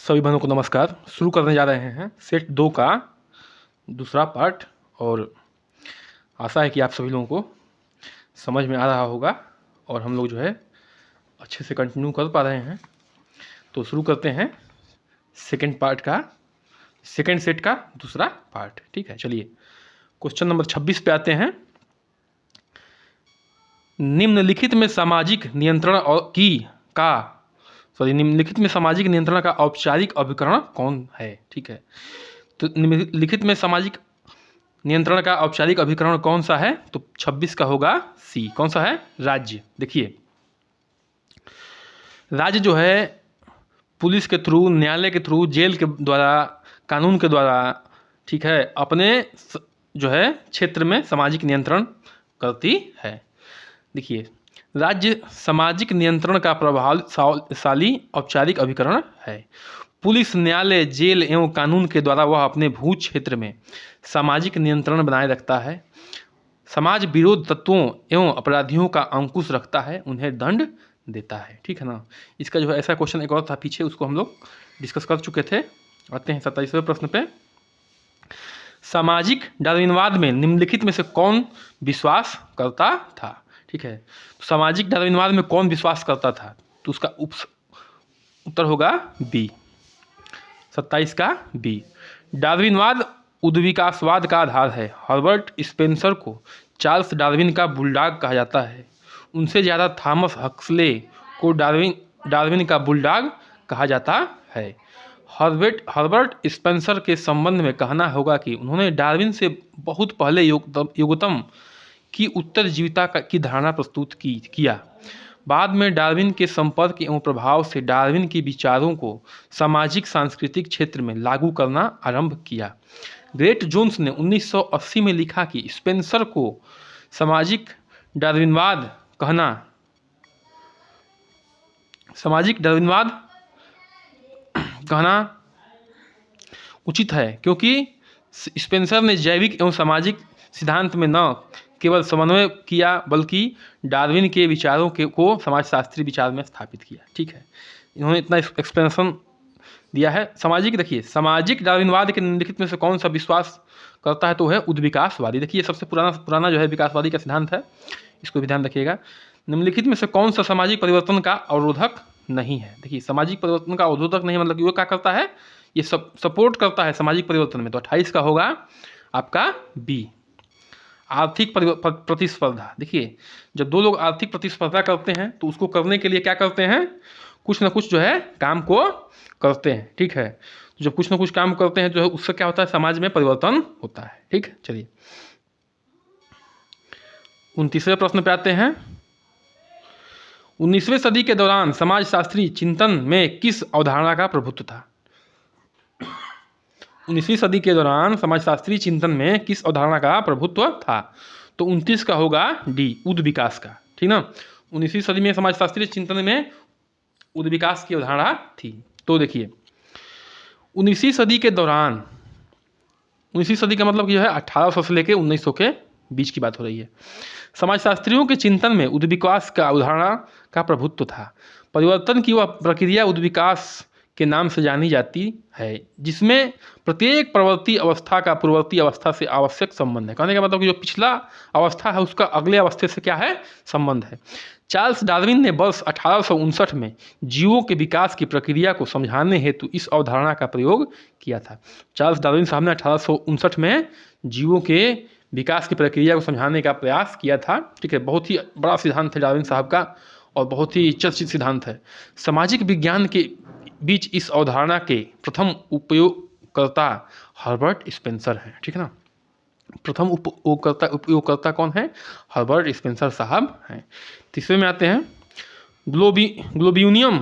सभी बहनों को नमस्कार। शुरू करने जा रहे हैं सेट 2 का दूसरा पार्ट और आशा है कि आप सभी लोगों को समझ में आ रहा होगा और हम लोग जो है अच्छे से कंटिन्यू कर पा रहे हैं। तो शुरू करते हैं सेकंड सेट का दूसरा पार्ट। ठीक है, चलिए क्वेश्चन नंबर 26 पे आते हैं। निम्नलिखित में सामाजिक नियंत्रण निम्नलिखित में सामाजिक नियंत्रण का औपचारिक अभिकरण कौन है? ठीक है, तो निम्नलिखित में सामाजिक नियंत्रण का औपचारिक अभिकरण कौन सा है? तो 26 का होगा सी। कौन सा है? राज्य। देखिए, राज्य जो है पुलिस के थ्रू, न्यायालय के थ्रू, जेल के द्वारा, कानून के द्वारा, ठीक है, अपने जो है क्षेत्र में सामाजिक नियंत्रण करती है। देखिए, राज्य सामाजिक नियंत्रण का प्रभावशाली औपचारिक अभिकरण है। पुलिस, न्यायालय, जेल एवं कानून के द्वारा वह अपने भू क्षेत्र में सामाजिक नियंत्रण बनाए रखता है, समाज विरोध तत्वों एवं अपराधियों का अंकुश रखता है, उन्हें दंड देता है। ठीक है ना। इसका जो है ऐसा क्वेश्चन एक और था पीछे, उसको हम लोग डिस्कस कर चुके थे। आते हैं 27वें प्रश्न पे। सामाजिक डार्विनवाद में निम्नलिखित में से कौन विश्वास करता था? ठीक है, तो सामाजिक डार्विनवाद में कौन विश्वास करता था? तो उसका उत्तर होगा बी, 27 का बी। डार्विनवाद उद्विकासवाद का आधार है। हर्बर्ट स्पेंसर को चार्ल्स डार्विन का बुलडॉग कहा जाता है। उनसे ज़्यादा थॉमस हक्सले को डार्विन का बुलडॉग कहा जाता है। हर्बर्ट स्पेंसर के संबंध में कहना होगा कि उन्होंने डार्विन से बहुत पहले युगतम की उत्तरजीविता की धारणा प्रस्तुत किया। बाद में डार्विन के संपर्क एवं प्रभाव से डार्विन के विचारों को सामाजिक सांस्कृतिक क्षेत्र में लागू करना आरंभ किया। ग्रेट जोन्स ने 1980 में लिखा कि स्पेंसर को सामाजिक डार्विनवाद कहना उचित है, क्योंकि स्पेंसर ने जैविक एवं सामाजिक सिद्धांत में न केवल समन्वय किया बल्कि डार्विन के विचारों को समाजशास्त्री विचार में स्थापित किया। ठीक है, इन्होंने इतना एक्सप्लेनेशन दिया है। देखिए, सामाजिक डार्विनवाद के निम्नलिखित में से कौन सा विश्वास करता है? तो है उद्विकासवादी। देखिए, सबसे पुराना जो है विकासवादी का सिद्धांत है, इसको भी ध्यान रखिएगा। निम्नलिखित में से कौन सा सामाजिक परिवर्तन का अवरोधक नहीं है? देखिए, सामाजिक परिवर्तन का अवरोधक नहीं मतलब कि वो क्या करता है? ये सपोर्ट करता है सामाजिक परिवर्तन में। तो 28 का होगा आपका बी, आर्थिक प्रतिस्पर्धा। देखिए, जब दो लोग आर्थिक प्रतिस्पर्धा करते हैं तो उसको करने के लिए क्या करते हैं? कुछ ना कुछ जो है काम को करते हैं। ठीक है, तो जब कुछ ना कुछ काम करते हैं जो है उससे क्या होता है? समाज में परिवर्तन होता है। ठीक है, चलिए 29वें प्रश्न पे आते हैं। 19वीं सदी के दौरान समाजशास्त्री चिंतन में किस अवधारणा का प्रभुत्व था? 19वीं सदी के दौरान समाजशास्त्री चिंतन में किस अवधारणा का प्रभुत्व था? तो 29 का होगा डी, उद्विकास का। ठीक ना। 19वीं सदी में समाजशास्त्री चिंतन में उद्विकास की अवधारणा थी। तो देखिए, 19वीं सदी के दौरान, 19वीं सदी का मतलब यह है 1800 से लेकर 1900 के बीच की बात हो रही है। समाजशास्त्रियों के चिंतन में उद्विकास का अवधारणा का प्रभुत्व था। परिवर्तन की वह प्रक्रिया उद्विकास के नाम से जानी जाती है, जिसमें प्रत्येक प्रवर्ती अवस्था का पूर्ववर्ती अवस्था से आवश्यक संबंध है। कहने का मतलब कि जो पिछला अवस्था है उसका अगले अवस्था से क्या है? संबंध है। चार्ल्स डार्विन ने वर्ष 1859 में जीवों के विकास की प्रक्रिया को समझाने हेतु इस अवधारणा का प्रयोग किया था। चार्ल्स डार्विन साहब ने 1859 में जीवों के विकास की प्रक्रिया को समझाने का प्रयास किया था। ठीक है, बहुत ही बड़ा सिद्धांत है डार्विन साहब का और बहुत ही चर्चित सिद्धांत है। सामाजिक विज्ञान के बीच इस अवधारणा के प्रथम उपयोगकर्ता हर्बर्ट स्पेंसर हैं। ठीक है ना, प्रथम उपयोगकर्ता कौन है? हर्बर्ट स्पेंसर साहब हैं। तीसरे में आते हैं ग्लोबिनियम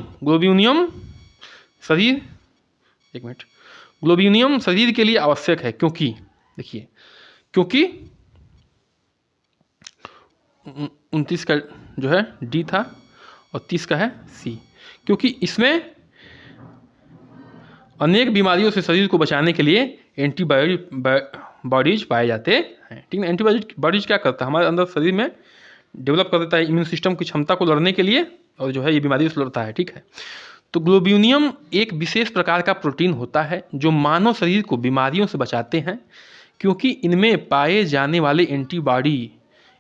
शरीर, एक मिनट, ग्लोबिनियम शरीर के लिए आवश्यक है क्योंकि, देखिए, क्योंकि 29 का जो है डी था और 30 का है सी, क्योंकि इसमें अनेक बीमारियों से शरीर को बचाने के लिए एंटीबॉडीज पाए जाते हैं। ठीक है, एंटीबॉडीज क्या करता है? हमारे अंदर शरीर में डेवलप कर देता है इम्यून सिस्टम की क्षमता को लड़ने के लिए और जो है ये बीमारियों से लड़ता है। ठीक है, तो ग्लोब्यूलियम एक विशेष प्रकार का प्रोटीन होता है जो मानव शरीर को बीमारियों से बचाते हैं, क्योंकि इनमें पाए जाने वाले एंटीबॉडी,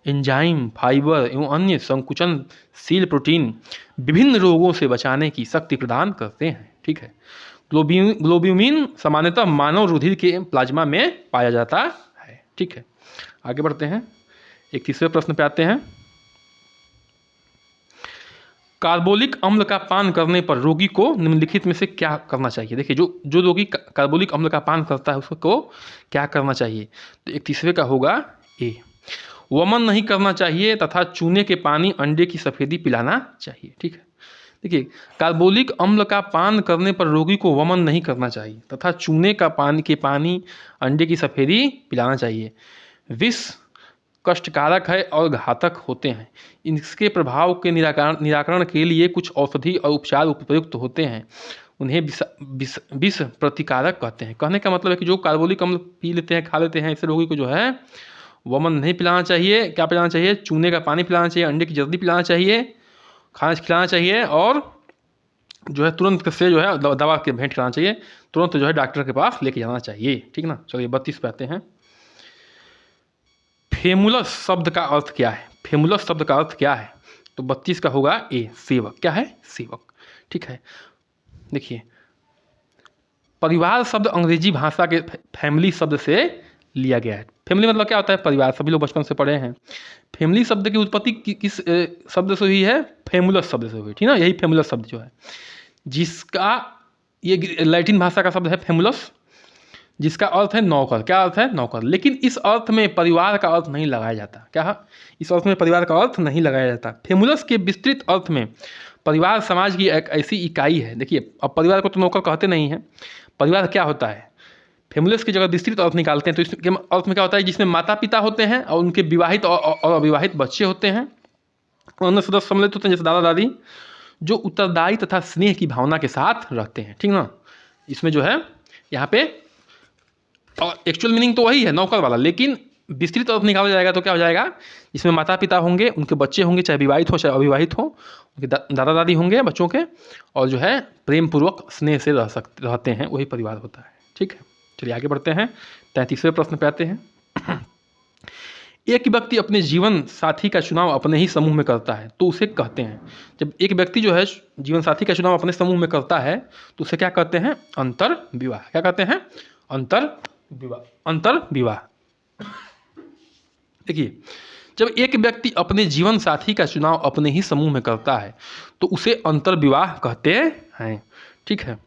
एंजाइम, फाइबर एवं अन्य संकुचनशील प्रोटीन विभिन्न रोगों से बचाने की शक्ति प्रदान करते हैं। ठीक है, ग्लोब्यूलिन सामान्यतः मानव रुधिर के प्लाज्मा में पाया जाता है। ठीक है, आगे बढ़ते हैं, एक तीसरे प्रश्न पे आते हैं। कार्बोलिक अम्ल का पान करने पर रोगी को निम्नलिखित में से क्या करना चाहिए? देखिए, जो रोगी कार्बोलिक अम्ल का पान करता है उसको क्या करना चाहिए? तो एक तीसरे का होगा ए, वमन नहीं करना चाहिए तथा चूने के पानी अंडे की सफ़ेदी पिलाना चाहिए। ठीक है, देखिए, कार्बोलिक अम्ल का पान करने पर रोगी को वमन नहीं करना चाहिए तथा चूने का पानी अंडे की सफ़ेदी पिलाना चाहिए। विष कष्टकारक है और घातक होते हैं। इसके प्रभाव के निराकरण के लिए कुछ औषधि और उपचार उपयुक्त होते हैं। उन्हें विष प्रतिकारक कहते हैं। कहने का मतलब है कि जो कार्बोलिक अम्ल पी लेते हैं, खा लेते हैं, ऐसे रोगी को जो है वमन नहीं पिलाना चाहिए। क्या पिलाना चाहिए? चूने का पानी पिलाना चाहिए, अंडे की जल्दी पिलाना चाहिए, खाना खिलाना चाहिए, और जो है तुरंत से जो है दवा के भेंट कराना चाहिए, तुरंत जो है डॉक्टर के पास लेके जाना चाहिए। ठीक ना। चलिए 32 पे आते हैं। फेमुलस शब्द का अर्थ क्या है? फेमुलस शब्द का अर्थ क्या है? तो 32 का होगा ए, सेवक। क्या है? सेवक। ठीक है, देखिए, परिवार शब्द अंग्रेजी भाषा के फैमिली शब्द से लिया गया है। फैमिली मतलब क्या होता है? परिवार। सभी लोग बचपन से पढ़े हैं। फैमिली शब्द की उत्पत्ति किस शब्द से हुई है? फेमुलस शब्द से हुई। ठीक ना, यही फेमुलस शब्द जो है, जिसका ये लैटिन भाषा का शब्द है फेमुलस, जिसका अर्थ है नौकर। क्या अर्थ है? नौकर। लेकिन इस अर्थ में परिवार का अर्थ नहीं लगाया जाता। क्या? इस अर्थ में परिवार का अर्थ नहीं लगाया जाता। फेमुलस के विस्तृत अर्थ में परिवार समाज की एक ऐसी इकाई है। देखिए, अब परिवार को तो नौकर कहते नहीं हैं। परिवार क्या होता है? फेमुलस की जगह विस्तृत अर्थ निकालते हैं तो इसके अर्थ में क्या होता है? जिसमें माता पिता होते हैं और उनके विवाहित और अविवाहित बच्चे होते हैं, और अन्य सदस्य सम्मिलित होते हैं, जैसे दादा दादी, जो उत्तरदायी तथा स्नेह की भावना के साथ रहते हैं। ठीक ना। इसमें जो है यहाँ पे और एक्चुअल मीनिंग तो वही है नौकर वाला, लेकिन विस्तृत अर्थ निकाला जाएगा तो क्या हो जाएगा? इसमें माता पिता होंगे, उनके बच्चे होंगे, चाहे विवाहित हो चाहे अविवाहित हो, उनके दादा दादी होंगे बच्चों के, और जो है प्रेम पूर्वक स्नेह से रहते हैं, वही परिवार होता है। ठीक है, चलिए आगे बढ़ते हैं। 33वें प्रश्न पे आते हैं। एक व्यक्ति अपने जीवन साथी का चुनाव अपने ही समूह में करता है तो उसे कहते हैं, जब एक व्यक्ति जो है जीवन साथी का चुनाव अपने समूह में करता है तो उसे क्या कहते हैं? अंतर विवाह। क्या कहते हैं? अंतर विवाह। देखिए, जब एक व्यक्ति अपने जीवन साथी का चुनाव अपने ही समूह में करता है तो उसे अंतर विवाह कहते हैं। ठीक है,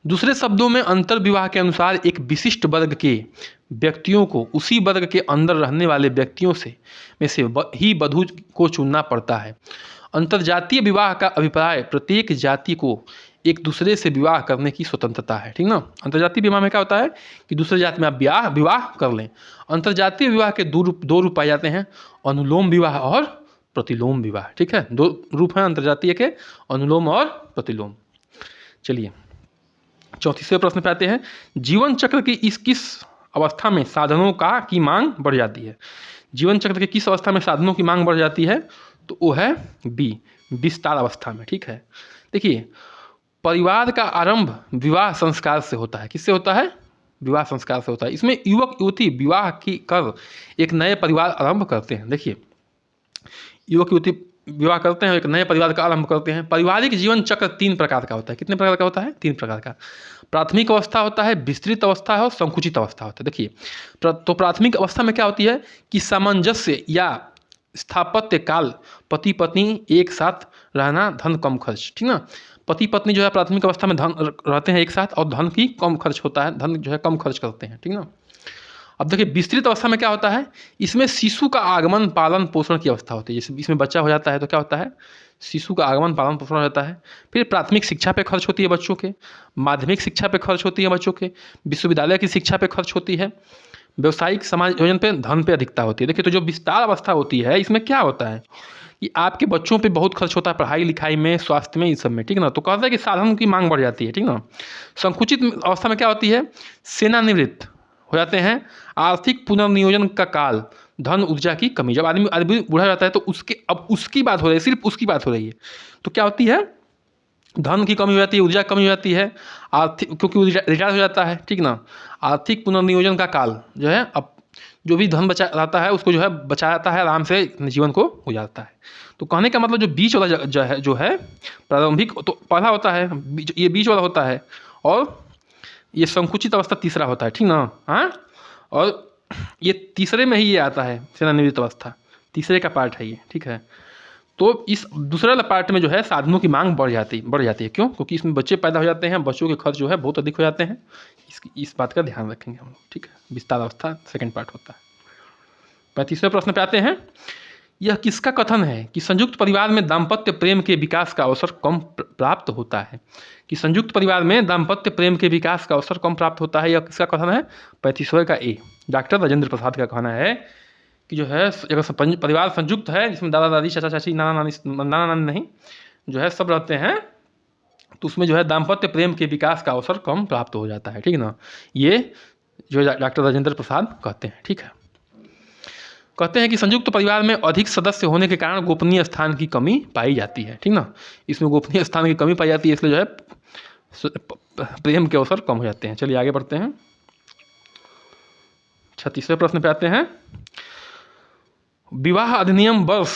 दूसरे शब्दों में अंतर विवाह के अनुसार एक विशिष्ट वर्ग के व्यक्तियों को उसी वर्ग के अंदर रहने वाले व्यक्तियों में से ही वधू को चुनना पड़ता है। अंतरजातीय विवाह का अभिप्राय प्रत्येक जाति को एक दूसरे से विवाह करने की स्वतंत्रता है। ठीक ना। अंतरजातीय विवाह में क्या होता है कि दूसरे जाति में आप विवाह कर लें। अंतरजातीय विवाह के दो रूप पाए जाते हैं, अनुलोम विवाह और प्रतिलोम विवाह। ठीक है, दो रूप हैं अंतरजातीय के, अनुलोम और प्रतिलोम। चलिए 34वें प्रश्न पे आते हैं। जीवन चक्र की किस अवस्था में साधनों की मांग बढ़ जाती है? जीवन चक्र के किस अवस्था में साधनों की मांग बढ़ जाती है? तो वो है बी, विस्तार अवस्था में। ठीक है, देखिए, परिवार का आरंभ विवाह संस्कार से होता है। किससे होता है? विवाह संस्कार से होता है। इसमें युवक युवती विवाह कर एक नए परिवार आरंभ करते हैं। देखिए, युवक युवती विवाह करते हैं, एक नए परिवार का आरंभ करते हैं। पारिवारिक जीवन चक्र 3 प्रकार का होता है। कितने प्रकार का होता है? 3 प्रकार का। प्राथमिक अवस्था होता है, विस्तृत अवस्था है और संकुचित अवस्था होता है। देखिए, तो प्राथमिक अवस्था में क्या होती है कि सामंजस्य या स्थापत्य काल, पति पत्नी एक साथ रहना, धन कम खर्च। ठीक ना। पति पत्नी जो है प्राथमिक अवस्था में धन रहते हैं एक साथ, और धन की कम खर्च होता है, धन जो है कम खर्च करते हैं। ठीक ना। अब देखिए, विस्तृत अवस्था में क्या होता है? इसमें शिशु का आगमन पालन पोषण की अवस्था होती है। जैसे इसमें बच्चा हो जाता है तो क्या होता है? शिशु का आगमन पालन पोषण हो जाता है। फिर प्राथमिक शिक्षा पे खर्च होती है बच्चों के, माध्यमिक शिक्षा पे खर्च होती है बच्चों के, विश्वविद्यालय की शिक्षा पे खर्च होती है, व्यवसायिक समायोजन पे, धन पे अधिकता होती है। देखिए, तो जो विस्तार अवस्था होती है इसमें क्या होता है कि आपके बच्चों पे बहुत खर्च होता है, पढ़ाई लिखाई में, स्वास्थ्य में, इस सब में। ठीक ना। तो कहता है कि साधन की मांग बढ़ जाती है। ठीक ना। संकुचित अवस्था में क्या होती है? सेनानिवृत्त हो जाते हैं, आर्थिक पुनर्नियोजन का काल, धन ऊर्जा की कमी। जब आदमी बूढ़ा जाता है तो उसकी बात हो रही है, सिर्फ उसकी बात हो रही है। तो क्या होती है धन की कमी हो जाती है, ऊर्जा की कमी हो जाती है, आर्थिक, क्योंकि रिटायर हो जाता है, ठीक ना। आर्थिक पुनर्नियोजन का काल जो है, अब जो भी धन बचा रहता है उसको जो है बचाता है, आराम से जीवन को गुजारता है। तो कहने का मतलब जो बीच वाला जो है प्रारंभिक, तो पहला होता है ये बीच वाला होता है, और ये संकुचित अवस्था तीसरा होता है, ठीक ना। हाँ, और ये तीसरे में ही ये आता है, सेवानिवृत्त अवस्था तीसरे का पार्ट है ये, ठीक है। तो इस दूसरे वाला पार्ट में जो है साधनों की मांग बढ़ जाती है। क्यों? क्योंकि इसमें बच्चे पैदा हो जाते हैं, बच्चों के खर्च जो है बहुत अधिक हो जाते हैं। इस बात का ध्यान रखेंगे हम लोग, ठीक है। विस्तार अवस्था सेकंड पार्ट होता है। 35वें प्रश्न पे आते हैं। यह किसका कथन है कि संयुक्त परिवार में दाम्पत्य प्रेम के विकास का अवसर कम प्राप्त होता है? कि संयुक्त परिवार में दाम्पत्य प्रेम के विकास का अवसर कम प्राप्त होता है, यह किसका कथन है? 35वें का ए, डॉक्टर राजेंद्र प्रसाद का कहना है कि जो है अगर परिवार संयुक्त है जिसमें दादा दादी, चाचा चाची, नाना नानी नहीं, जो है सब रहते हैं, तो उसमें जो है दाम्पत्य प्रेम के विकास का अवसर कम प्राप्त हो जाता है, ठीक ना। ये जो डॉक्टर राजेंद्र प्रसाद कहते हैं, ठीक है। कहते हैं कि संयुक्त परिवार में अधिक सदस्य होने के कारण गोपनीय स्थान की कमी पाई जाती है, ठीक ना। इसमें गोपनीय स्थान की कमी पाई जाती है, इसलिए जो है प्रेम के अवसर कम हो जाते हैं। चलिए आगे बढ़ते हैं। 36वें प्रश्न पे आते हैं। विवाह अधिनियम वर्ष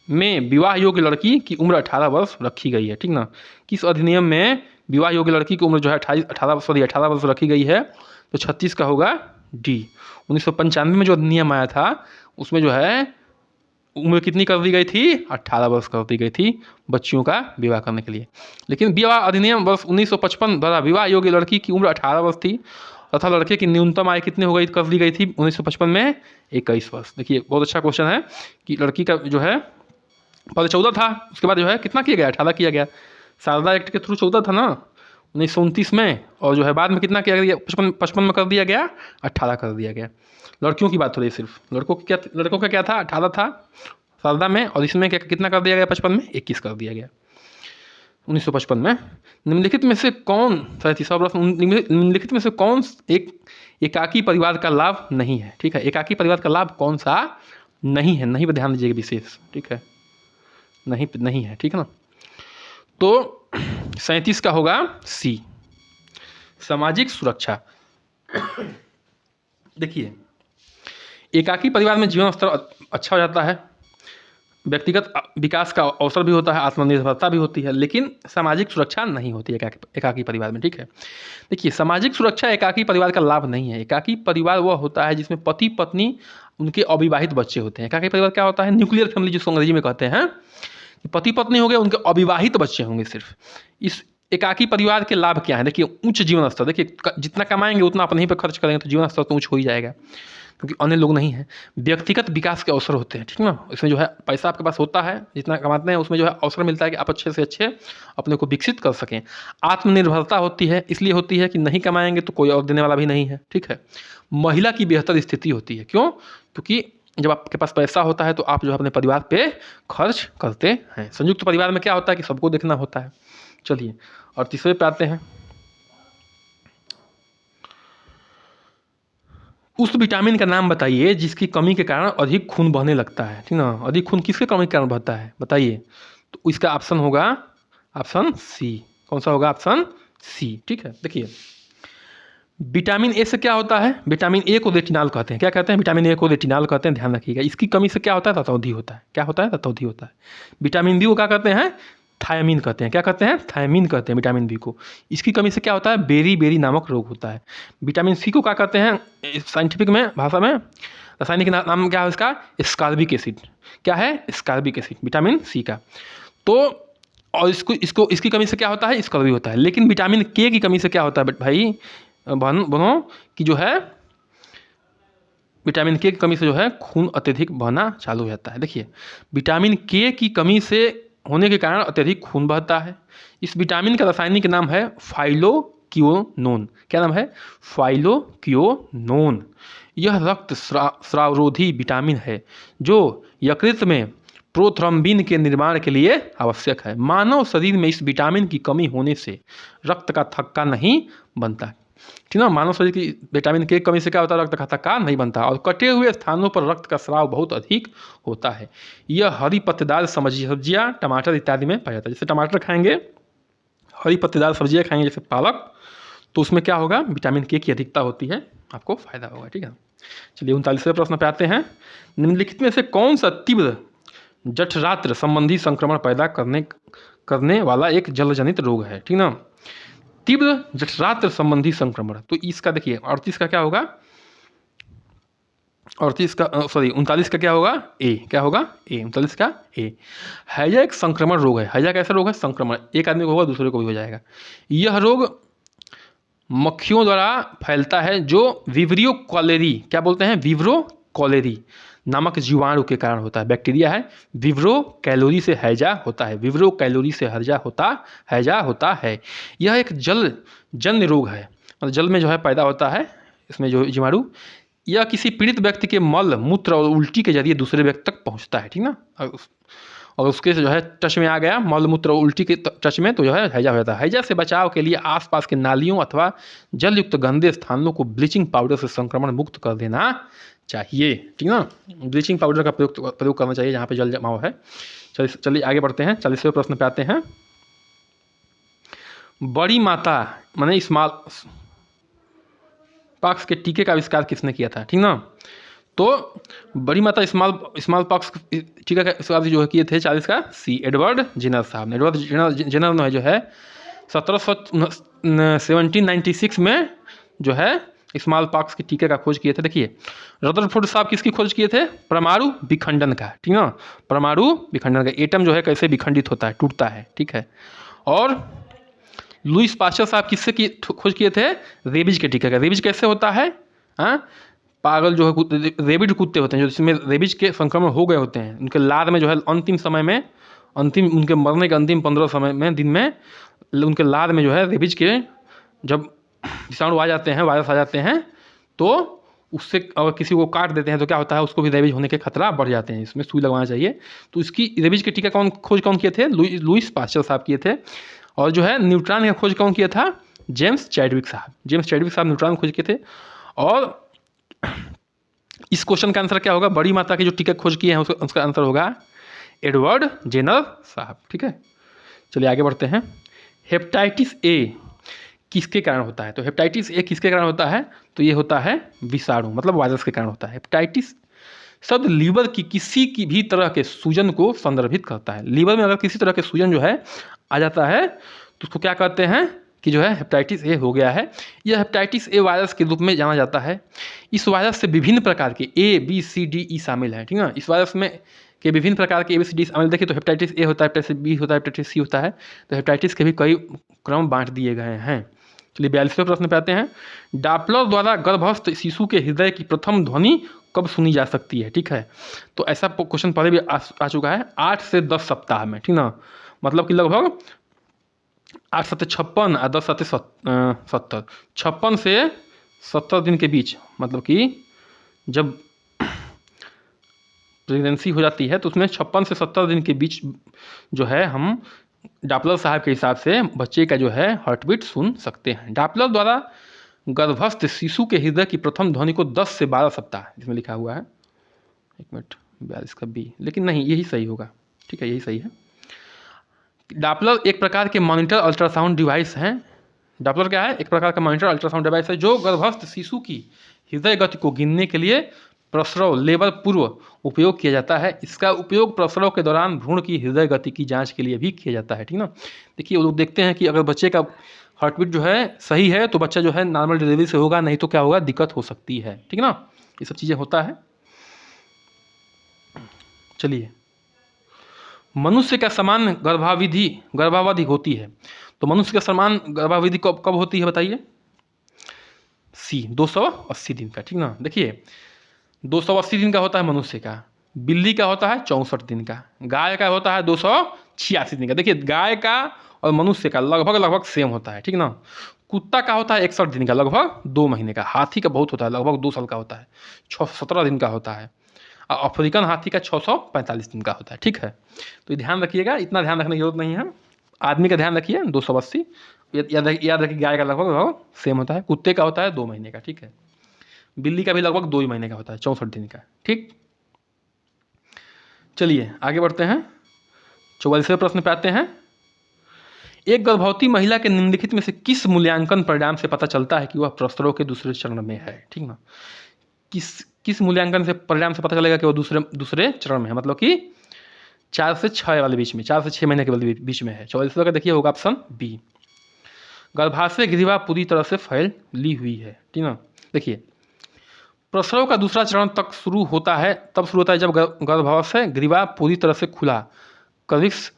में विवाह योग्य लड़की की उम्र 18 वर्ष रखी गई है, ठीक ना। किस अधिनियम में विवाह योग्य लड़की की उम्र जो है 18 वर्ष रखी गई है? तो 36 का होगा डी। 1995 में जो अधिनियम आया था उसमें जो है उम्र कितनी कर दी गई थी? 18 वर्ष कर दी गई थी बच्चियों का विवाह करने के लिए। लेकिन विवाह अधिनियम वर्ष 1955 द्वारा विवाह योग्य लड़की की उम्र 18 वर्ष थी तथा लड़के की न्यूनतम आयु कितनी हो गई कर दी गई थी 1955 में? 21 वर्ष। देखिए बहुत अच्छा क्वेश्चन है कि लड़की का जो है पहले 14 था, उसके बाद जो है कितना किया गया? 18 किया गया। शारदा एक्ट के थ्रू 14 था ना 1929 में, और जो है बाद में कितना किया गया? 55 में कर दिया गया, 18 कर दिया गया। लड़कियों की बात हो रही है सिर्फ, लड़कों का क्या था? 18 था शारदा में, और इसमें कितना कर दिया गया? 55 में 21 कर दिया गया 1955 में। निम्नलिखित में से कौन, 37वां प्रश्न, निम्नलिखित में से कौन एक एकाकी परिवार का लाभ नहीं है? ठीक है, एकाकी परिवार का लाभ कौन सा नहीं है? नहीं पर ध्यान दीजिएगा विशेष, ठीक है, नहीं है, ठीक है ना। तो 37 का होगा सी, सामाजिक सुरक्षा। देखिए एकाकी परिवार में जीवन स्तर अच्छा हो जाता है, व्यक्तिगत विकास का अवसर भी होता है, आत्मनिर्भरता भी होती है, लेकिन सामाजिक सुरक्षा नहीं होती है एकाकी परिवार में, ठीक है। देखिए सामाजिक सुरक्षा एकाकी परिवार का लाभ नहीं है। एकाकी परिवार वह होता है जिसमें पति पत्नी उनके अविवाहित बच्चे होते हैं। एकाकी परिवार क्या होता है? न्यूक्लियर फैमिली जिसको अंग्रेजी में कहते हैं, पति पत्नी हो गए, उनके अविवाहित बच्चे होंगे सिर्फ। इस एकाकी परिवार के लाभ क्या है? देखिए उच्च जीवन स्तर, देखिए जितना कमाएंगे उतना अपने ही पर खर्च करेंगे तो जीवन स्तर तो ऊँच हो ही जाएगा, क्योंकि अन्य लोग नहीं हैं। व्यक्तिगत विकास के अवसर होते हैं, ठीक ना। इसमें जो है पैसा आपके पास होता है, जितना कमाते हैं उसमें जो है अवसर मिलता है कि आप अच्छे से अच्छे अपने को विकसित कर सकें। आत्मनिर्भरता होती है, इसलिए होती है कि नहीं कमाएंगे तो कोई और देने वाला भी नहीं है, ठीक है। महिला की बेहतर स्थिति होती है, क्यों? क्योंकि जब आपके पास पैसा होता है तो आप जो है अपने परिवार पे खर्च करते हैं। संयुक्त परिवार में क्या होता है कि सबको देखना होता है। चलिए और तीसरे पे आते हैं। उस विटामिन का नाम बताइए जिसकी कमी के कारण अधिक खून बहने लगता है, ठीक ना। अधिक खून किसके कमी के कारण बहता है बताइए? तो इसका ऑप्शन होगा ऑप्शन सी। कौन सा होगा? ऑप्शन सी, ठीक है। देखिए विटामिन ए से क्या होता है? विटामिन ए को रेटिनॉल कहते हैं। क्या कहते हैं? विटामिन ए को रेटिनॉल कहते हैं, ध्यान रखिएगा। इसकी कमी से क्या होता है? ततौधी होता है। क्या होता है? ततौधी होता है। विटामिन बी को क्या कहते हैं? थायमीन कहते हैं। क्या कहते हैं? थायमीन कहते हैं विटामिन बी को। इसकी कमी से क्या होता है? बेरी नामक रोग होता है। विटामिन सी को क्या कहते हैं साइंटिफिक में, भाषा में, रासायनिक नाम क्या है इसका? स्कार्बिक एसिड। क्या है? स्कार्बिक एसिड, विटामिन सी का। तो और इसकी कमी से क्या होता है? स्कर्वी होता है। लेकिन विटामिन के की कमी से क्या होता है भाई बनो कि जो है विटामिन के की कमी से जो है खून अत्यधिक बहना चालू हो जाता है। देखिए विटामिन के की कमी से होने के कारण अत्यधिक खून बहता है। इस विटामिन का रासायनिक नाम है फाइलोक्विनोन। क्या नाम है? फाइलोक्विनोन। यह रक्त स्रावरोधी विटामिन है जो यकृत में प्रोथ्रम्बिन के निर्माण के लिए आवश्यक है। मानव शरीर में इस विटामिन की कमी होने से रक्त का थक्का नहीं बनता। ठीक ना। मानव शरीर की विटामिन के कमी से क्या होता है, रक्त खाता नहीं बनता और कटे हुए स्थानों पर रक्त का स्राव बहुत अधिक होता है। यह हरी पत्तेदार सब्जियाँ टमाटर इत्यादि में पाया जाता है। जैसे टमाटर खाएंगे, हरी पत्तेदार सब्जियाँ खाएंगे जैसे पालक, तो उसमें क्या होगा, विटामिन के की अधिकता होती है, आपको फायदा होगा। ठीक है, चलिए 39वें प्रश्न पे आते हैं। निम्नलिखित में से कौन सा तीव्र जठरांत्र संबंधी संक्रमण पैदा करने वाला एक जलजनित रोग है। ठीक ना, तीव्र जठरांत्र संबंधी संक्रमण, तो इसका देखिए 38 का क्या होगा, 38 का 39 का क्या होगा, ए, क्या होगा ए, 39 का ए। हैजा एक संक्रमण रोग है। हैजा कैसा रोग है, संक्रमण, एक आदमी को होगा दूसरे को भी हो जाएगा। यह रोग मक्खियों द्वारा फैलता है जो विब्रियो कॉलेरी, क्या बोलते हैं, विब्रो कॉलेरी नामक जीवाणु के कारण होता है। बैक्टीरिया है, विब्रो कैलोरी से हैजा होता है, विब्रो कैलोरी से हैजा होता है। यह एक जन्य रोग है, मतलब जल में जो है पैदा होता है इसमें जो जीवाणु। यह किसी पीड़ित व्यक्ति के मल मूत्र और उल्टी के जरिए दूसरे व्यक्ति तक पहुंचता है। ठीक ना, और उसके जो है टच में आ गया, मल मूत्र और उल्टी के टच में, तो जो है हैजा हो जाता है। हैजा से बचाव के लिए आसपास के नालियों अथवा जल युक्त गंदे स्थानों को ब्लीचिंग पाउडर से संक्रमण मुक्त कर देना चाहिए। ठीक ना, ब्लीचिंग पाउडर का प्रयोग करना चाहिए जहाँ पे जल जमाव है। चलिए आगे बढ़ते हैं, 40वें प्रश्न पे आते हैं। बड़ी माता माने स्मॉल पॉक्स के टीके का आविष्कार किसने किया था। ठीक ना, तो बड़ी माता स्मॉल पॉक्स टीका का आविष्कार जो है किए थे 40 का सी, एडवर्ड जेनर साहब ने। एडवर्ड जेनर ने जो है 1796 में जो है स्मॉल पॉक्स के टीके का खोज किए थे। देखिए रदरफोर्ड साहब किसकी खोज किए थे, परमाणु विखंडन का। ठीक ना, परमाणु विखंडन का, एटम जो है कैसे विखंडित होता है, टूटता है। ठीक है, और लुईस पास्चर साहब किससे खोज किए थे, रेबीज के टीके का। रेबीज कैसे होता है, पागल जो है रेबिड कुत्ते होते हैं जो जिसमें रेबीज के संक्रमण हो गए होते हैं, उनके लाद में जो है अंतिम समय में, उनके मरने के अंतिम 15 दिन में उनके लाद में जो है रेबीज के जब विषाणु आ जाते हैं, वायरस आ जाते हैं, तो उससे अगर किसी को काट देते हैं तो क्या होता है, उसको भी रेबीज होने के खतरा बढ़ जाते हैं। इसमें सुई लगवाना चाहिए। तो इसकी रेबीज के टीका खोज कौन किए थे, लुईस पास्चर साहब किए थे। और जो है न्यूट्रॉन का खोज कौन किया था, जेम्स चैडविक साहब न्यूट्रॉन खोज किए थे। और इस क्वेश्चन का आंसर क्या होगा, बड़ी माता के जो टीका खोज किए हैं उसका आंसर होगा एडवर्ड जेनर साहब। ठीक है, चलिए आगे बढ़ते हैं। हेपेटाइटिस ए किसके कारण होता है, तो हेपेटाइटिस ए किसके कारण होता है, तो ये होता है विषाणु मतलब वायरस के कारण होता है। हेपेटाइटिस शब्द लीवर की किसी की भी तरह के सूजन को संदर्भित करता है। लीवर में अगर किसी तरह के सूजन जो है आ जाता है तो उसको क्या कहते हैं कि जो है हेपेटाइटिस ए हो गया है। यह हेपेटाइटिस ए वायरस के रूप में जाना जाता है। इस वायरस से विभिन्न प्रकार के ABCDE शामिल है। ठीक है, इस वायरस में के विभिन्न प्रकार के ABCD शामिल, देखिए तो हेपेटाइटिस ए होता है, हेपेटाइटिस बी होता है, हेपेटाइटिस सी होता है। तो हेपेटाइटिस के भी कई क्रम बांट दिए गए हैं। चलिए 42वें प्रश्न पे आते हैं। डॉपलर द्वारा गर्भस्थ शिशु के हृदय की प्रथम ध्वनि कब सुनी जा सकती है। ठीक है, तो ऐसा क्वेश्चन पहले भी आ चुका है, 8 से 10 सप्ताह में। ठीक ना, मतलब कि लगभग 8 7 56 और 10 7 70, 56 से 70 दिन के बीच, मतलब कि जब प्रेगनेंसी हो जाती है तो उसमें 56 से 70 दिन के बीच जो है हम डॉपलर साहब के हिसाब से बच्चे का जो है हार्ट बीट सुन सकते हैं। डॉपलर द्वारा गर्भस्थ शिशु के हृदय की प्रथम ध्वनि को 10 से 12 सप्ताह, इसमें लिखा हुआ है, एक मिनट 42 का बी, लेकिन नहीं यही सही होगा। ठीक है, यही सही है। डॉपलर एक प्रकार के मॉनिटर अल्ट्रासाउंड डिवाइस हैं। डॉपलर क्या है, एक प्रकार का मॉनिटर अल्ट्रासाउंड डिवाइस है जो गर्भस्थ शिशु की हृदय गति को गिनने के लिए प्रसव लेबर पूर्व उपयोग किया जाता है। इसका उपयोग प्रसव के दौरान भ्रूण की हृदय गति की जांच के लिए भी किया जाता है। ठीक ना, देखिए वो लोग देखते हैं कि अगर बच्चे का हार्ट बीट जो है सही है तो बच्चा जो है नॉर्मल डिलीवरी से होगा, नहीं तो क्या होगा, दिक्कत हो सकती है। ठीक ना, ये सब चीज़ें होता है। चलिए, मनुष्य का समान गर्भावधि होती है, तो मनुष्य का समान गर्भावधि कब होती है बताइए, सी 280 दिन का। ठीक ना, देखिए 280 दिन का होता है मनुष्य का, बिल्ली का होता है 64 दिन का, गाय का होता है 286 दिन का। देखिए गाय का और मनुष्य का लगभग सेम होता है। ठीक ना, कुत्ता का होता है 61 दिन का, लगभग 2 महीने का। हाथी का बहुत होता है, लगभग 2 साल का होता है, 17 दिन का होता है। और अफ्रीकन हाथी का 645 दिन का होता है। ठीक है, तो ध्यान रखिएगा, इतना ध्यान रखने की जरूरत नहीं है। आदमी का ध्यान रखिए 280, याद रखिए, गाय का लगभग सेम होता है, कुत्ते का होता है 2 महीने का, ठीक है। बिल्ली का भी लगभग 2 ही महीने का होता है, 64 दिन का, ठीक। चलिए आगे बढ़ते हैं, 44वें प्रश्न पे आते हैं। एक गर्भवती महिला के निम्नलिखित में से किस मूल्यांकन परिणाम से पता चलता है कि वह प्रसव के दूसरे चरण में है, ठीक ना। किस किस मूल्यांकन से परिणाम से पता चलेगा कि वो दूसरे चरण में है, मतलब कि 4 से 6 वाले बीच में, 4 से 6 महीने के बीच में है। 44वां का देखिए होगा ऑप्शन बी। गर्भाशय ग्रीवा पूरी तरह से फैल ली हुई है, ठीक ना। देखिए प्रसव का दूसरा चरण तब शुरू होता है जब गर्भाशय ग्रीवा पूरी तरह से खुला कविक्स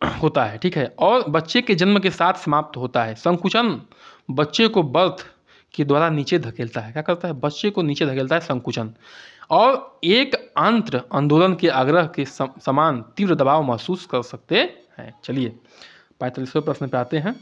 होता है, ठीक है, और बच्चे के जन्म के साथ समाप्त होता है। संकुचन बच्चे को बर्थ के द्वारा नीचे धकेलता है, क्या करता है, बच्चे को नीचे धकेलता है, संकुचन, और एक आंत्र आंदोलन के आग्रह के समान तीव्र दबाव महसूस कर सकते हैं। चलिए 45वें प्रश्न पे आते हैं।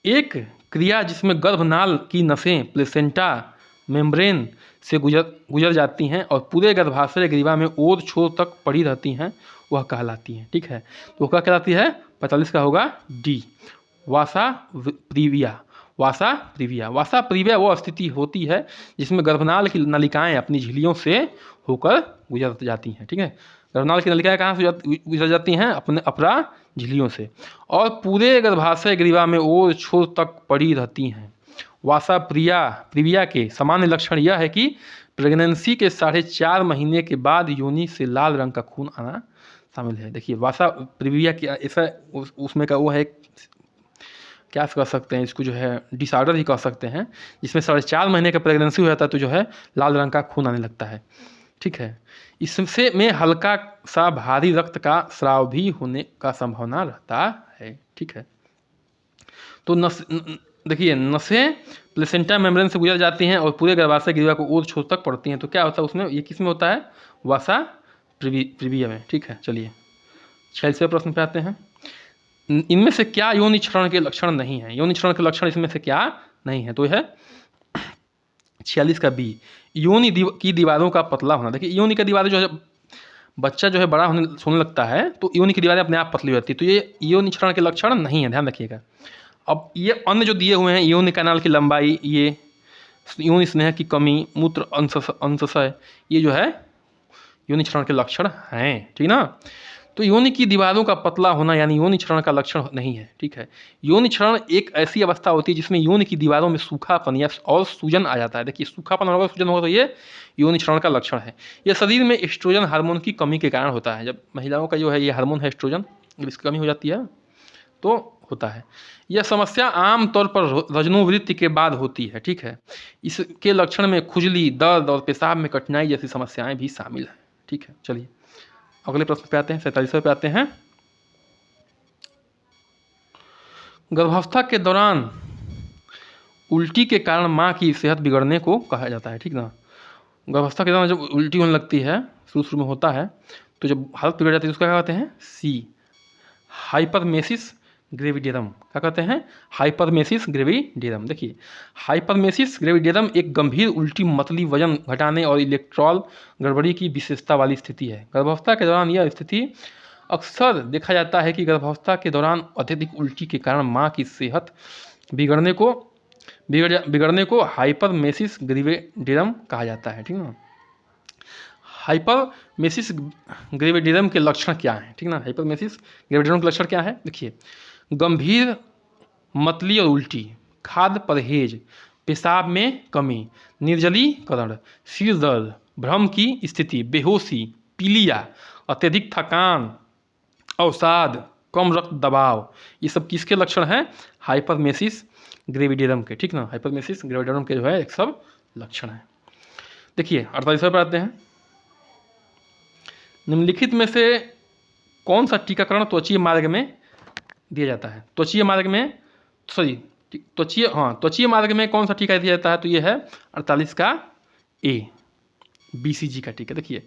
एक क्रिया जिसमें गर्भनाल की नसें प्लेसेंटा मेम्ब्रेन से गुजर जाती हैं और पूरे गर्भाशय ग्रीवा में ओर छोर तक पड़ी रहती हैं, वह कहलाती हैं, ठीक है। तो क्या कहलाती है, 45 का होगा डी, वासा प्रीविया। वासा प्रीविया वो स्थिति होती है जिसमें गर्भनाल की नलिकाएं अपनी झिल्लियों से होकर गुजर जाती हैं, ठीक है। गर्भनाल की नलिकाएं कहाँ से गुजर जाती हैं, अपने अपरा झिल्लियों से, और पूरे गर्भाशय ग्रीवा में ओर छोर तक पड़ी रहती हैं। वासा प्रीविया के सामान्य लक्षण यह है कि प्रेगनेंसी के 4.5 महीने के बाद योनि से लाल रंग का खून आना शामिल है। देखिए वासा प्रीविया की ऐसा उसमें का वो है, क्या कह सकते हैं इसको, जो है डिसऑर्डर ही कह सकते हैं, जिसमें 4.5 महीने का प्रेगनेंसी हो जाता है तो जो है लाल रंग का खून आने लगता है, ठीक है। इससे में हल्का सा भारी रक्त का स्राव भी होने का संभावना रहता है, ठीक है। तो देखिए नसें प्लेसेंटा मेम्ब्रेन से गुजर जाती हैं और पूरे गर्भाशय ग्रीवा को ओर छोर तक पड़ती हैं, तो क्या होता है उसमें, ये किस में होता है, वासा प्रीविया में, ठीक है। चलिए 46वें प्रश्न पे आते हैं। इनमें से क्या योनि क्षरण के लक्षण नहीं है, योनि क्षरण के लक्षण इसमें से क्या नहीं है, तो है 46 का बी, योनि की दीवारों का पतला होना। देखिए योनि की दीवारें जो है, बच्चा जो है बड़ा होने लगता है तो योनि की दीवारें अपने आप पतली होती है, तो ये योनि क्षरण के लक्षण नहीं है, ध्यान रखिएगा। अब ये अन्य जो दिए हुए हैं, योनि कैनाल की लंबाई, ये योनि स्नेह की कमी, मूत्र अंशय, ये जो है योनि क्षरण के लक्षण हैं, ठीक ना। तो योनि की दीवारों का पतला होना यानी योनि क्षरण का लक्षण नहीं है, ठीक है। योनि क्षरण एक ऐसी अवस्था होती है जिसमें योनि की दीवारों में सूखापन या और सूजन आ जाता है। देखिए सूखापन होगा, सूजन होगा, तो ये योनि क्षरण का लक्षण है। यह शरीर में एस्ट्रोजन हार्मोन की कमी के कारण होता है। जब महिलाओं का जो है ये हार्मोन है एस्ट्रोजन, जब इसकी कमी हो जाती है तो होता है। यह समस्या आमतौर पर रजनोवृत्ति के बाद होती है, ठीक है। इसके लक्षण में खुजली, दर्द और पेशाब में कठिनाई जैसी समस्याएं भी शामिल हैं, ठीक है। चलिए अगले प्रश्न पे आते हैं, 47वें पे आते हैं। गर्भावस्था के दौरान उल्टी के कारण माँ की सेहत बिगड़ने को कहा जाता है, ठीक ना। गर्भावस्था के दौरान जब उल्टी होने लगती है, शुरू में होता है, तो जब हालत बिगड़ जाती है उसका क्या कहते हैं, सी, हाइपरमेसिस ग्रेविडेरम। क्या कहते हैं, हाइपरमेसिस ग्रेविडेरम। देखिए हाइपरमेसिस ग्रेविडेरम एक गंभीर उल्टी, मतली, वजन घटाने और इलेक्ट्रॉल गड़बड़ी की विशेषता वाली स्थिति है। गर्भावस्था के दौरान यह स्थिति अक्सर देखा जाता है कि गर्भावस्था के दौरान अत्यधिक उल्टी के कारण माँ की सेहत बिगड़ने को हाइपरमेसिस ग्रेविडेरम कहा जाता है, ठीक ना। हाइपरमेसिस ग्रेविडेरम के लक्षण क्या हैं, ठीक ना। हाइपरमेसिस ग्रेविडेरम के लक्षण क्या है, देखिए गंभीर मतली और उल्टी, खाद्य परहेज, पेशाब में कमी, निर्जलीकरण, सिर दर्द, भ्रम की स्थिति, बेहोशी, पीलिया, अत्यधिक थकान, अवसाद, कम रक्त दबाव, ये सब किसके लक्षण हैं, हाइपरमेसिस ग्रेविडेरम के, ठीक ना। हाइपरमेसिस ग्रेविडेरम के जो है एक सब लक्षण है। देखिए 48वें पर आते हैं। निम्नलिखित में से कौन सा टीकाकरण त्वचीय मार्ग में दिया जाता है, त्वचीय मार्ग में कौन सा टीका दिया जाता है, तो ये है 48 का ए, बीसीजी का टीका। देखिए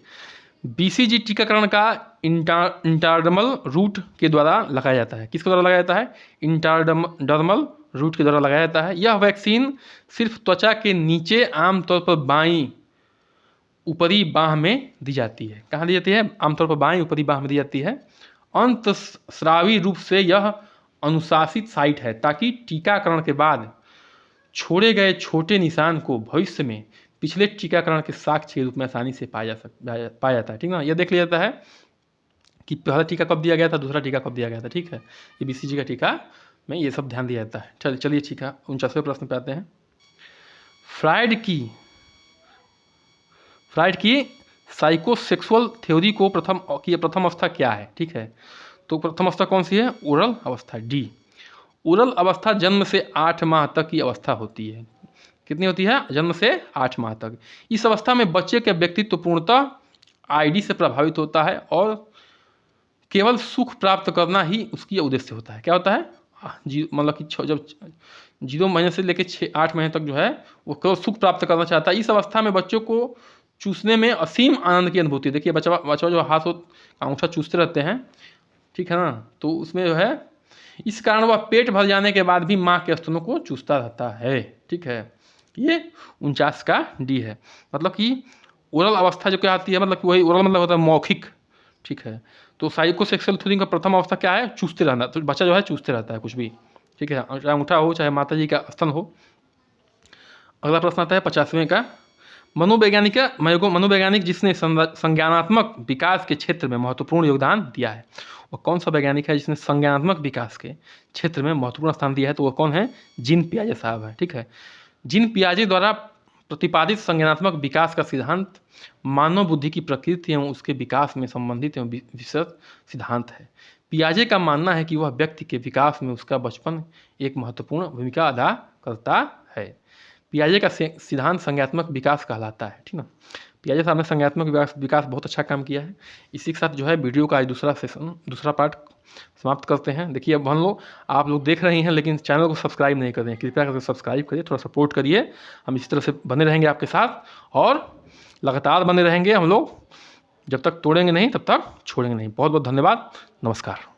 बीसीजी टीकाकरण का इंट्राडर्मल रूट के द्वारा लगाया जाता है। किसके द्वारा लगाया जाता है, इंट्राडर्मल रूट के द्वारा लगाया जाता है। यह वैक्सीन सिर्फ त्वचा के नीचे, आमतौर पर बाईं ऊपरी बाह में दी जाती है। कहाँ दी जाती है, आमतौर पर बाईं ऊपरी बाह में दी जाती है। अंतस्रावी रूप से यह अनुशासित साइट है ताकि टीकाकरण के बाद छोड़े गए छोटे निशान को भविष्य में पिछले टीकाकरण के साक्ष्य के रूप में आसानी से पाया जाता है। ठीक ना, यह देख लिया जाता है कि पहला टीका कब दिया गया था, दूसरा टीका कब दिया गया था। ठीक है, ये BCG का टीका में ये सब ध्यान दिया जाता है। चलिए ठीक है, 49वें प्रश्न पे आते हैं। फ्राइड की साइकोसेक्सुअल थ्योरी को प्रथम अवस्था क्या है। ठीक है, तो प्रथम अवस्था कौन सी है, ओरल अवस्था, डी। ओरल अवस्था जन्म से 8 माह तक की अवस्था होती है। कितनी होती है, जन्म से 8 माह तक। इस अवस्था में बच्चे का व्यक्तित्व पूर्णतः आईडी से प्रभावित होता है और केवल सुख प्राप्त करना ही उसकी उद्देश्य होता है। क्या होता है, मतलब कि जब 0 महीने से लेकर 8 महीने तक जो है वो केवल सुख प्राप्त करना चाहता है। इस अवस्था में बच्चों को चूसने में असीम आनंद की अनुभूति। देखिए बच्चा जो हाथ अंगूठा चूसते रहते हैं, ठीक है ना, तो उसमें जो है इस कारण वह पेट भर जाने के बाद भी माँ के स्तनों को चूसता रहता है। ठीक है, ये 49 का डी है। मतलब कि ओरल अवस्था जो क्या आती है, मतलब कि वही ओरल मतलब होता है मौखिक। ठीक है, तो साइकोसेक्सुअल थ्योरी का प्रथम अवस्था क्या है, चूसते रहना। तो बच्चा जो है चूसते रहता है कुछ भी। ठीक है, चाहे अंगूठा हो चाहे माता जी का स्तन हो। अगला प्रश्न आता है 50वें का। मनोवैज्ञानिक जिसने संज्ञानात्मक विकास के क्षेत्र में महत्वपूर्ण योगदान दिया है, वह कौन सा वैज्ञानिक है जिसने संज्ञानात्मक विकास के क्षेत्र में महत्वपूर्ण स्थान दिया है, तो वह कौन है, जीन पियाजे साहब है। ठीक है, जीन पियाजे द्वारा प्रतिपादित संज्ञानात्मक विकास का सिद्धांत मानव बुद्धि की प्रकृति एवं उसके विकास में संबंधित एवं विस्तृत सिद्धांत है। पियाजे का मानना है कि वह व्यक्ति के विकास में उसका बचपन एक महत्वपूर्ण भूमिका अदा करता है। पियाजे का सिद्धांत संज्ञानात्मक विकास कहलाता है। ठीक ना, पियाजे साहब ने संज्ञानात्मक विकास बहुत अच्छा काम किया है। इसी के साथ जो है वीडियो का आज दूसरा पार्ट समाप्त करते हैं। देखिए अब आप लोग देख रहे हैं लेकिन चैनल को सब्सक्राइब नहीं कर रहे हैं, कृपया करके सब्सक्राइब करिए, थोड़ा सपोर्ट करिए। हम इसी तरह से बने रहेंगे आपके साथ और लगातार बने रहेंगे हम लोग, जब तक तोड़ेंगे नहीं तब तक छोड़ेंगे नहीं। बहुत बहुत धन्यवाद, नमस्कार।